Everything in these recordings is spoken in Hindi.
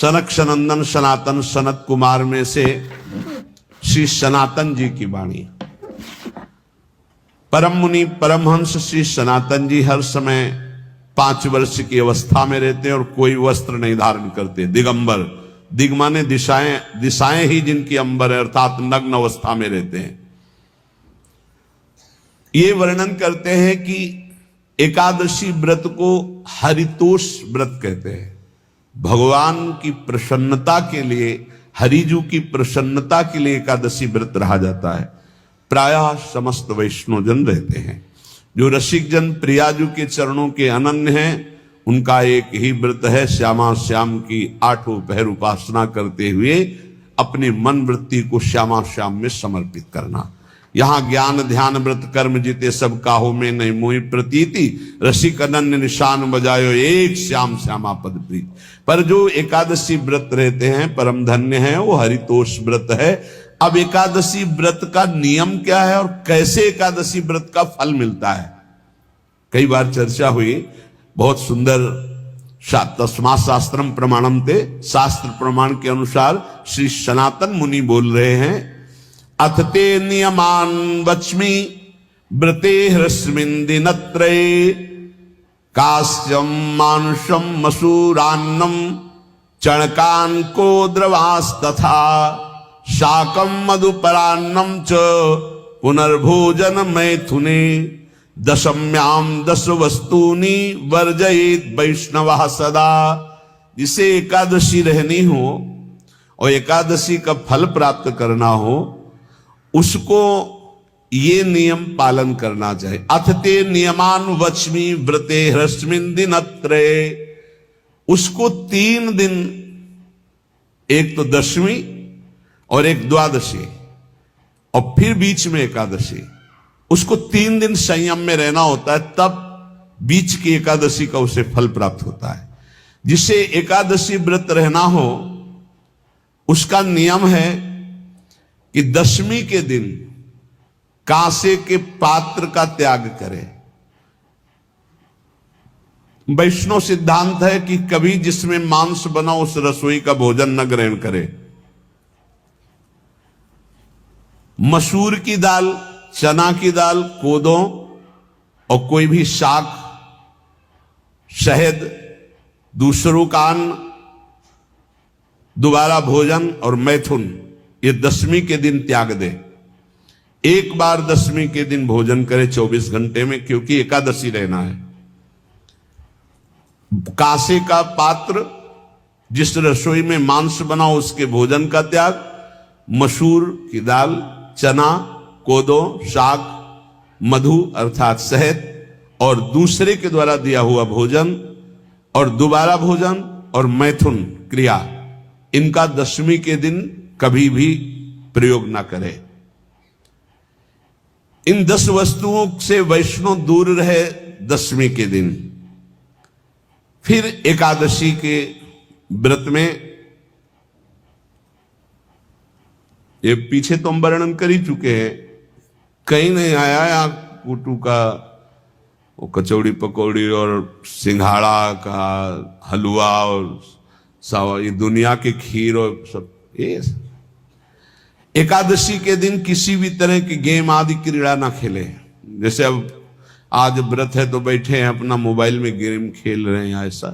सनक सनंदन सनातन सनत कुमार में से श्री सनातन जी की वाणी। परम मुनि परमहंस श्री सनातन जी हर समय 5 वर्ष की अवस्था में रहते हैं और कोई वस्त्र नहीं धारण करते, दिगंबर। दिग माने दिशाएं, दिशाएं ही जिनकी अंबर है, अर्थात नग्न अवस्था में रहते हैं। ये वर्णन करते हैं कि एकादशी व्रत को हरितोष व्रत कहते हैं। भगवान की प्रसन्नता के लिए, हरिजू की प्रसन्नता के लिए एकादशी व्रत रहा जाता है। प्रायः समस्त वैष्णवजन रहते हैं। जो रसिक जन प्रियाजू के चरणों के अनन्य हैं, उनका एक ही व्रत है, श्यामा श्याम की 8 पहर उपासना करते हुए अपनी मन वृत्ति को श्यामा श्याम में समर्पित करना। यहां ज्ञान ध्यान व्रत कर्म जीते सब काहो में नहीं मोहि प्रतीति, रसिक अनन्य निशान बजायो एक श्याम श्यामा पद प्रीत। पर जो एकादशी व्रत रहते हैं परम धन्य है, वो हरितोष व्रत है। अब एकादशी व्रत का नियम क्या है और कैसे एकादशी व्रत का फल मिलता है, कई बार चर्चा हुई। बहुत सुंदर तस्मा शास्त्रम प्रमाणम ते, शास्त्र प्रमाण के अनुसार श्री सनातन मुनि बोल रहे हैं, अथ ते नियमान वच्मि व्रते ह्रस्मिन् दिनत्रये, कास्यम मानुषम मसूरान्नम चणकान को द्रवास्तथा, शाकम मधुपरान्नम च पुनर्भोजन मैथुने, दशम्याम 10 वस्तूनि वर्जयेत वैष्णवः सदा। जिसे एकादशी रहनी हो और एकादशी का फल प्राप्त करना हो, उसको ये नियम पालन करना चाहिए। अथ ते नियमान वच्मि व्रते ह्रस्मिन् दिनत्रये, उसको 3 दिन, एक तो दशमी और एक द्वादशी और फिर बीच में एकादशी, उसको 3 दिन संयम में रहना होता है, तब बीच की एकादशी का उसे फल प्राप्त होता है। जिसे एकादशी व्रत रहना हो, उसका नियम है कि दशमी के दिन कांसे के पात्र का त्याग करे। वैष्णव सिद्धांत है कि कभी जिसमें मांस बना उस रसोई का भोजन न ग्रहण करे। मसूर की दाल, चना की दाल, कोदों और कोई भी शाक, शहद, दूसरों का अन्न, दोबारा भोजन और मैथुन, ये दशमी के दिन त्याग दे। एक बार दशमी के दिन भोजन करे 24 घंटे में, क्योंकि एकादशी रहना है। कांसे का पात्र, जिस रसोई में मांस बना उसके भोजन का त्याग, मसूर की दाल, चना, कोदो, शाक, मधु अर्थात शहद और दूसरे के द्वारा दिया हुआ भोजन और दोबारा भोजन और मैथुन क्रिया, इनका दशमी के दिन कभी भी प्रयोग ना करें। इन 10 वस्तुओं से वैष्णव दूर रहे दशमी के दिन। फिर एकादशी के व्रत में, ये पीछे तो हम वर्णन कर ही चुके हैं, कहीं नहीं आया या कुटू का वो कचौड़ी पकौड़ी और सिंघाड़ा का हलवा और सावा, ये दुनिया के खीर और सब। ये एकादशी के दिन किसी भी तरह की गेम आदि क्रीड़ा ना खेले। जैसे अब आज व्रत है तो बैठे हैं अपना मोबाइल में गेम खेल रहे हैं, ऐसा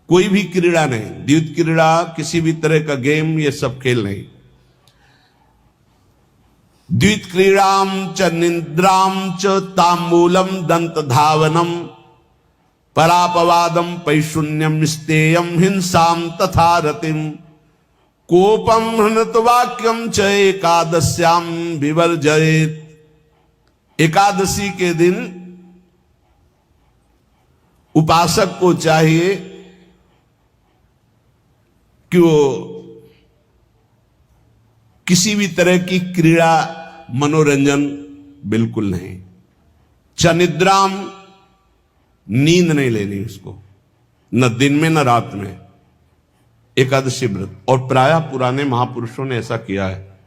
कोई भी क्रीड़ा नहीं। द्वैत क्रीड़ा, किसी भी तरह का गेम, ये सब खेल नहीं। द्वित क्रीड़ाम च निद्राम च तांबूलम दंत धावनम, परापवादम पैशून्यम स्तेयम हिंसाम तथा रतिम, कोपम हृणत वाक्यम च एकादश्याम विवर्जयेत। एकादशी के दिन उपासक को चाहिए कि वो किसी भी तरह की क्रीड़ा मनोरंजन बिल्कुल नहीं। चनिद्राम, नींद नहीं लेनी उसको, न दिन में न रात में, एकादशी व्रत। और प्रायः पुराने महापुरुषों ने ऐसा किया है।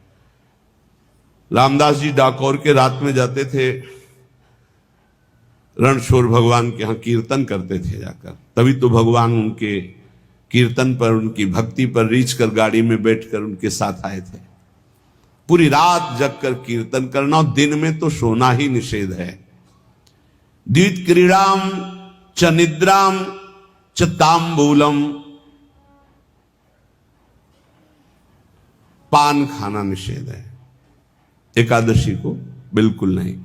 रामदास जी डाकोर के रात में जाते थे, रणछोड़ भगवान के यहां कीर्तन करते थे जाकर, तभी तो भगवान उनके कीर्तन पर, उनकी भक्ति पर रीछ कर गाड़ी में बैठकर उनके साथ आए थे। पूरी रात जग कर कीर्तन करना, और दिन में तो सोना ही निषेध है। द्वित क्रीड़ाम च निद्राम च तांबूलम, पान खाना निषेध है एकादशी को, बिल्कुल नहीं,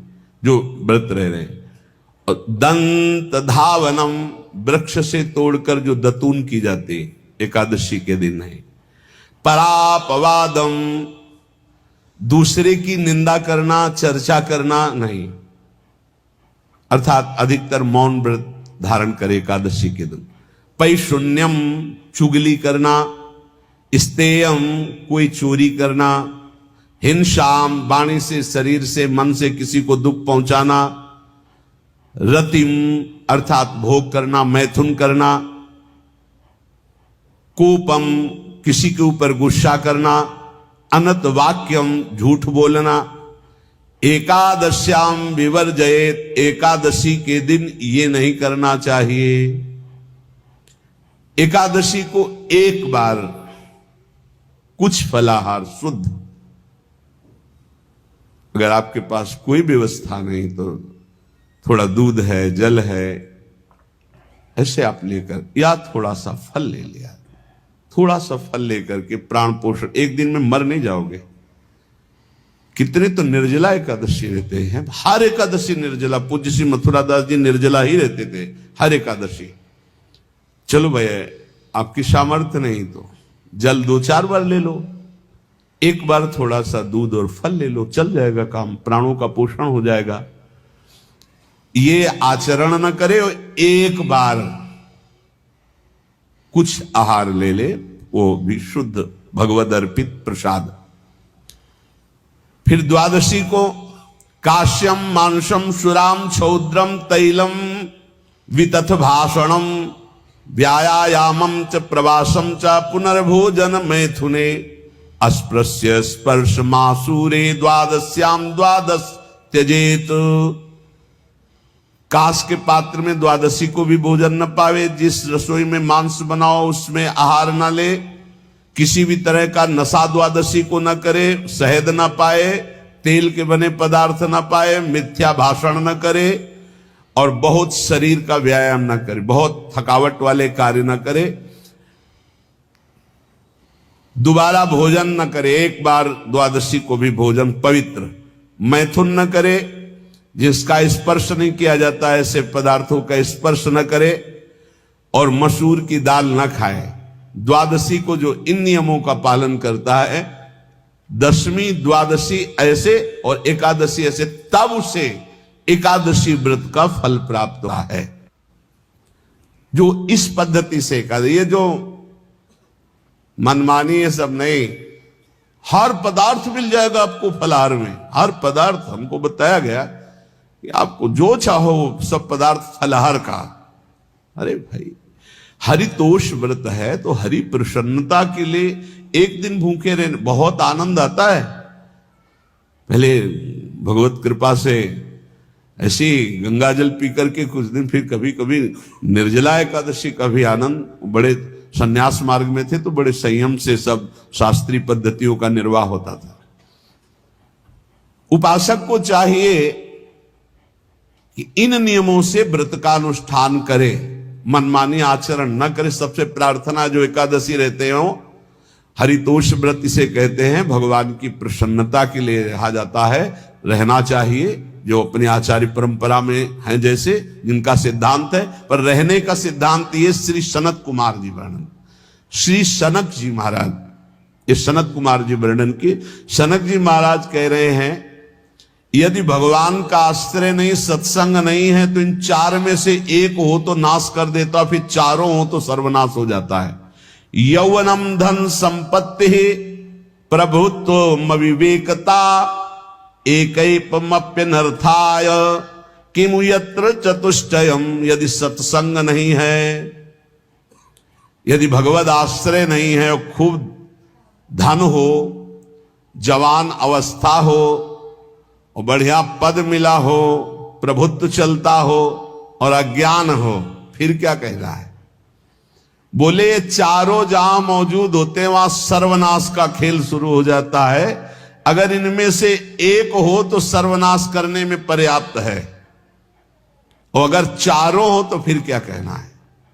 जो व्रत रह रहे हैं। और दंत धावनम, वृक्ष से तोड़कर जो दतून की जाती एकादशी के दिन नहीं। परापवादम, दूसरे की निंदा करना, चर्चा करना नहीं, अर्थात अधिकतर मौन व्रत धारण करे एकादशी के दिन। पैशून्यम, चुगली करना। स्तेयम, कोई चोरी करना। हिंसाम, वाणी से, शरीर से, मन से किसी को दुख पहुंचाना। रतिम, अर्थात भोग करना, मैथुन करना। कोपम, किसी के ऊपर गुस्सा करना। अनत वाक्यम, झूठ बोलना। एकादश्याम विवर्जयेत, एकादशी के दिन ये नहीं करना चाहिए। एकादशी को एक बार कुछ फलाहार शुद्ध, अगर आपके पास कोई व्यवस्था नहीं तो थोड़ा दूध है, जल है, ऐसे आप लेकर, या थोड़ा सा फल ले लिया, थोड़ा सा फल लेकर के प्राण पोषण, एक दिन में मर नहीं जाओगे। कितने तो निर्जला एकादशी रहते हैं, हर एकादशी निर्जला। पूज्य श्री मथुरा दास जी निर्जला ही रहते थे हर एकादशी। चलो भैया, आपकी सामर्थ्य नहीं तो जल 2-4 बार ले लो, एक बार थोड़ा सा दूध और फल ले लो, चल जाएगा काम, प्राणों का पोषण हो जाएगा। ये आचरण न करे, एक बार कुछ आहार ले ले, वो भी शुद्ध भगवद अर्पित प्रसाद। फिर द्वादशी को काश्यम मांसम सुराम छौद्रम तैलम वितथ भाषणम व्यायामम च प्रवासम च पुनर्भोजन मैथुने अस्पृश्य स्पर्श मासूरे द्वादश्याम द्वादश त्यजेत। काश के पात्र में द्वादशी को भी भोजन न पावे, जिस रसोई में मांस बनाओ उसमें आहार न ले, किसी भी तरह का नशा द्वादशी को न करे, शहद न पाए, तेल के बने पदार्थ न पाए, मिथ्या भाषण न करे, और बहुत शरीर का व्यायाम न करे, बहुत थकावट वाले कार्य न करे, दोबारा भोजन न करे, एक बार द्वादशी को भी भोजन पवित्र, मैथुन न करे, जिसका स्पर्श नहीं किया जाता ऐसे पदार्थों का स्पर्श न करे, और मसूर की दाल न खाए। द्वादशी को जो इन नियमों का पालन करता है, दशमी द्वादशी ऐसे और एकादशी ऐसे, तब उसे एकादशी व्रत का फल प्राप्त हुआ है। जो इस पद्धति से एकादशी, ये जो मनमानी है सब नहीं, हर पदार्थ मिल जाएगा आपको फलाहार में, हर पदार्थ हमको बताया गया कि आपको जो चाहो सब पदार्थ फलाहार का। अरे भाई, हरितोष व्रत है तो हरि प्रसन्नता के लिए एक दिन भूखे रहने बहुत आनंद आता है। पहले भगवत कृपा से ऐसी गंगा जल पी करके कुछ दिन, फिर कभी कभी निर्जला एकादशी का भी आनंद। बड़े संन्यास मार्ग में थे तो बड़े संयम से सब शास्त्रीय पद्धतियों का निर्वाह होता था। उपासक को चाहिए कि इन नियमों से व्रत का अनुष्ठान करे, मनमानी आचरण न करे। सबसे प्रार्थना जो एकादशी रहते हो, हरितोष व्रत इसे कहते हैं, भगवान की प्रसन्नता के लिए रहा जाता है, रहना चाहिए। जो अपनी आचार्य परंपरा में है, जैसे जिनका सिद्धांत है, पर रहने का सिद्धांत ये श्री सनत कुमार जी वर्णन, श्री सनक जी महाराज, ये सनत कुमार जी वर्णन की। सनक जी महाराज कह रहे हैं, यदि भगवान का आश्रय नहीं, सत्संग नहीं है, तो इन चार में से एक हो तो नाश कर देता, फिर चारों हो तो सर्वनाश हो जाता है। यौवनम धन संपत्ति प्रभुत्व विवेकता एकैपमप्यनर्थाय किमु यत्र चतुष्टयम। यदि सत्संग नहीं है, यदि भगवद आश्रय नहीं है, और खूब धन हो, जवान अवस्था हो, और बढ़िया पद मिला हो, प्रभुत्व चलता हो, और अज्ञान हो, फिर क्या कह रहा है? बोले ये चारों जहां मौजूद होते हैं वहां सर्वनाश का खेल शुरू हो जाता है। अगर इनमें से एक हो तो सर्वनाश करने में पर्याप्त है, और अगर चारों हो तो फिर क्या कहना है।